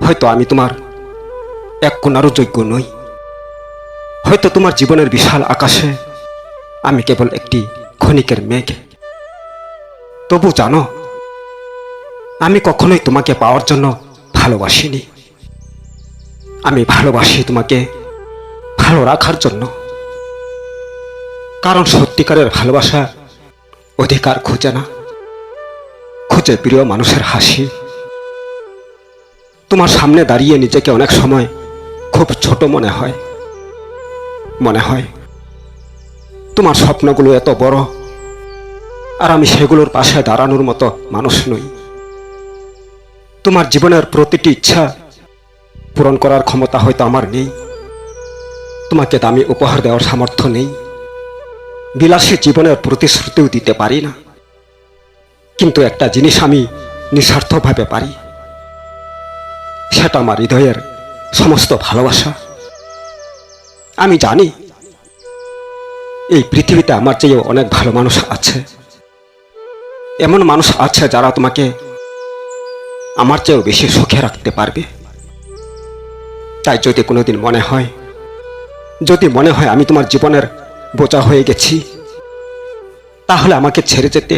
হয়তো আমি তোমার এক কোণারও যোগ্য নই। হয়তো তোমার জীবনের বিশাল আকাশে আমি কেবল একটি ক্ষণিকের মেঘ। তবু জানো, আমি কখনোই তোমাকে পাওয়ার জন্য ভালোবাসিনি। আমি ভালোবাসি তোমাকে ভালো রাখার জন্য। কারণ সত্যিকারের ভালোবাসা অধিকার খোঁজে না, খোঁজে প্রিয় মানুষের হাসি। তোমার সামনে দাঁড়িয়ে নিজেকে অনেক সময় খুব ছোট মনে হয়। তোমার স্বপ্নগুলো এত বড়, আর আমি সেগুলোর পাশে দাঁড়ানোর মতো মানুষ নই। তোমার জীবনের প্রতিটি ইচ্ছা পূরণ করার ক্ষমতা হয়তো আমার নেই। তোমাকে দামি উপহার দেওয়ার সামর্থ্য নেই। বিলাসী জীবনের প্রতিশ্রুতিও দিতে পারি না। কিন্তু একটা জিনিস আমি নিঃস্বার্থভাবে পারি, সেটা আমার হৃদয়ের সমস্ত ভালোবাসা। আমি জানি এই পৃথিবীতে আমার চেয়েও অনেক ভালো মানুষ আছে। এমন মানুষ আছে যারা তোমাকে আমার চেয়েও বেশি সুখে রাখতে পারবে। তাই যদি কোনোদিন মনে হয় আমি তোমার জীবনের বোঝা হয়ে গেছি, তাহলে আমাকে ছেড়ে যেতে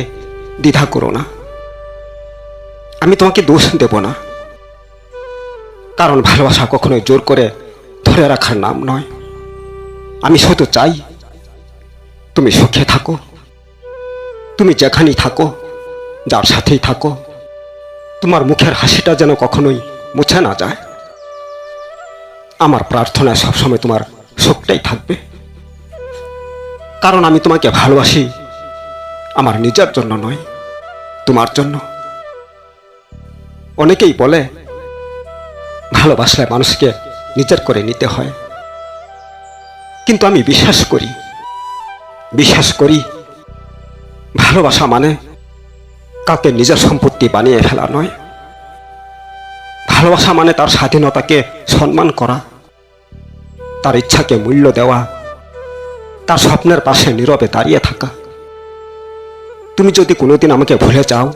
দ্বিধা করো না। আমি তোমাকে দোষ দেব না, কারণ ভালোবাসা কখনোই জোর করে ধরে রাখার নাম নয়। আমি শুধু চাই তুমি সুখে থাকো। তুমি যেখানেই থাকো, যার সাথেই থাকো, তোমার মুখের হাসিটা যেন কখনোই মুছে না যায়। আমার প্রার্থনায় সবসময় তোমার সুখটাই থাকবে। কারণ আমি তোমাকে ভালোবাসি আমার নিজের জন্য নয়, তোমার জন্য। অনেকেই বলে ভালোবাসলে মানুষকে নিজের করে নিতে হয়, কিন্তু আমি বিশ্বাস করি ভালোবাসা মানে কাউকে নিজের সম্পত্তি বানিয়ে ফেলা নয়। ভালোবাসা মানে তার স্বাধীনতাকে সম্মান করা, তার ইচ্ছাকে মূল্য দেওয়া, তার স্বপ্নের পাশে নীরবে দাঁড়িয়ে থাকা। তুমি যদি কোনোদিন আমাকে ভুলে যাও,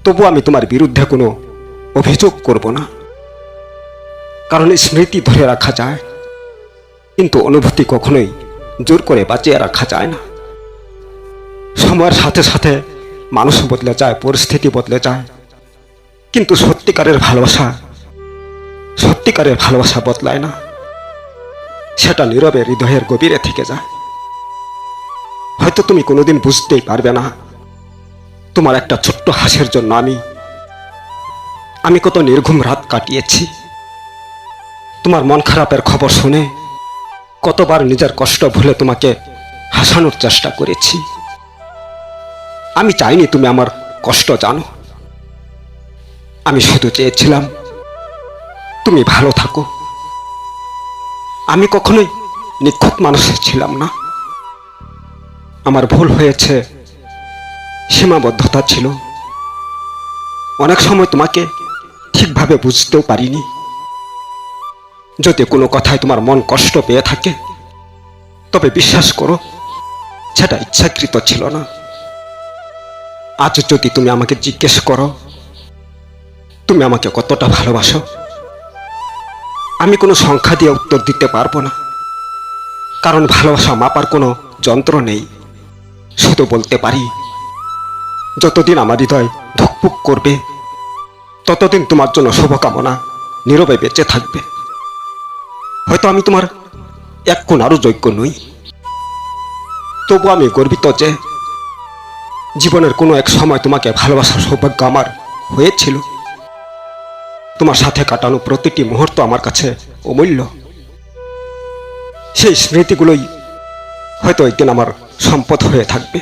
তবু আমি তোমার বিরুদ্ধে কোনো অভিযোগ করব না। কারণ স্মৃতি ধরে রাখা যায়, কিন্তু অনুভূতি কখনোই জোর করে বাঁচিয়ে রাখা যায় না। সময়ের সাথে সাথে মানুষ বদলে যায়, পরিস্থিতি বদলে যায়, কিন্তু সত্যিকারের ভালোবাসা বদলায় না। সেটা নীরবে হৃদয়ের গভীরে থেকে যায়। হয়তো তুমি কোনোদিন বুঝতেই পারবে না, তোমার একটা ছোট্ট হাসির জন্য আমি কত নির্ঘুম রাত কাটিয়েছি। তোমার মন খারাপের খবর শুনে কতবার নিজের কষ্ট ভুলে তোমাকে হাসানোর চেষ্টা করেছি। আমি চাইনি তুমি আমার কষ্ট জানো। আমি শুধু চেয়েছিলাম তুমি ভালো থাকো। আমি কখনোই নিখুঁত মানুষ ছিলাম না। আমার ভুল হয়েছে, সীমাবদ্ধতা ছিল। অনেক সময় তোমাকে ঠিকভাবে বুঝতেও পারিনি। যদি কোনো কথায় তোমার মন কষ্ট পেয়ে থাকে, তবে বিশ্বাস করো সেটা ইচ্ছাকৃত ছিল না। আজ যদি তুমি আমাকে জিজ্ঞেস করো তুমি আমাকে কতটা ভালোবাসো, আমি কোনো সংখ্যা দিয়ে উত্তর দিতে পারবো না। কারণ ভালোবাসা মাপার কোনো যন্ত্র নেই। শুধু বলতে পারি, যতদিন আমার হৃদয় ধুকপুক করবে, ততদিন তোমার জন্য শুভকামনা নীরবে বেঁচে থাকবে। হয়তো আমি তোমার এক কোণারও যোগ্য নই, তবু আমি গর্বিত যে জীবনের কোনো এক সময় তোমাকে ভালোবাসার সৌভাগ্য আমার হয়েছিল। তোমার সাথে কাটানো প্রতিটি মুহূর্ত আমার কাছে অমূল্য। সেই স্মৃতিগুলোই হয়তো একদিন আমার সম্পদ হয়ে থাকবে।